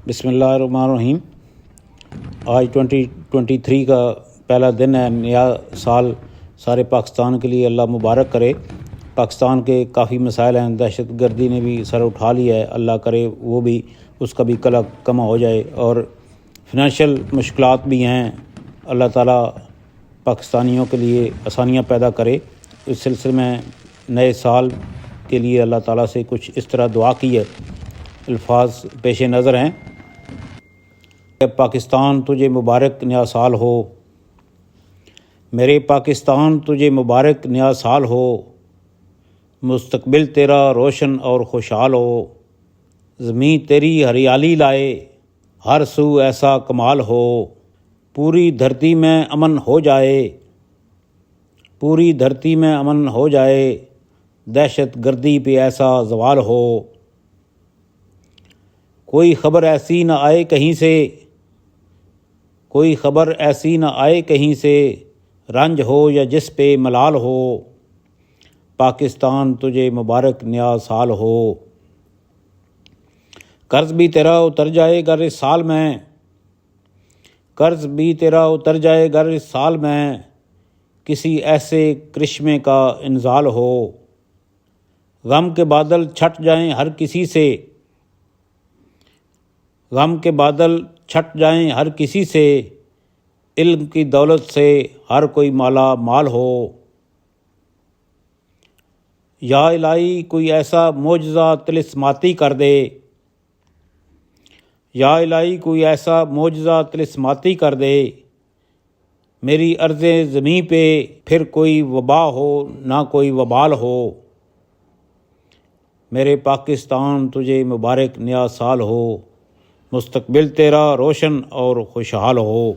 بسم اللہ الرحمن الرحیم۔ آج 2023 کا پہلا دن ہے، نیا سال سارے پاکستان کے لیے اللہ مبارک کرے۔ پاکستان کے کافی مسائل ہیں، دہشت گردی نے بھی سر اٹھا لیا ہے، اللہ کرے وہ بھی اس کا بھی کلک کم ہو جائے، اور فنانشل مشکلات بھی ہیں، اللہ تعالیٰ پاکستانیوں کے لیے آسانیاں پیدا کرے۔ اس سلسلے میں نئے سال کے لیے اللہ تعالیٰ سے کچھ اس طرح دعا کی ہے، الفاظ پیش نظر ہیں۔ پاکستان تجھے مبارک نیا سال ہو، میرے پاکستان تجھے مبارک نیا سال ہو، مستقبل تیرا روشن اور خوشحال ہو، زمین تیری ہریالی لائے، ہر سو ایسا کمال ہو، پوری دھرتی میں امن ہو جائے، پوری دھرتی میں امن ہو جائے، دہشت گردی پہ ایسا زوال ہو، کوئی خبر ایسی نہ آئے کہیں سے، کوئی خبر ایسی نہ آئے کہیں سے، رنج ہو یا جس پہ ملال ہو، پاکستان تجھے مبارک نیا سال ہو۔ قرض بھی تیرا اتر جائے گر اس سال میں، قرض بھی تیرا اتر جائے گر اس سال میں، کسی ایسے کرشمے کا انزال ہو، غم کے بادل چھٹ جائیں ہر کسی سے، غم کے بادل چھٹ جائیں ہر کسی سے، علم کی دولت سے ہر کوئی مالا مال ہو، یا الہی کوئی ایسا معجزہ طلسماتی کر دے، یا الہی کوئی ایسا معجزہ طلسماتی کر دے، میری ارض زمین پہ پھر کوئی وبا ہو نہ کوئی وبال ہو، میرے پاکستان تجھے مبارک نیا سال ہو، مستقبل تیرا روشن اور خوشحال ہو۔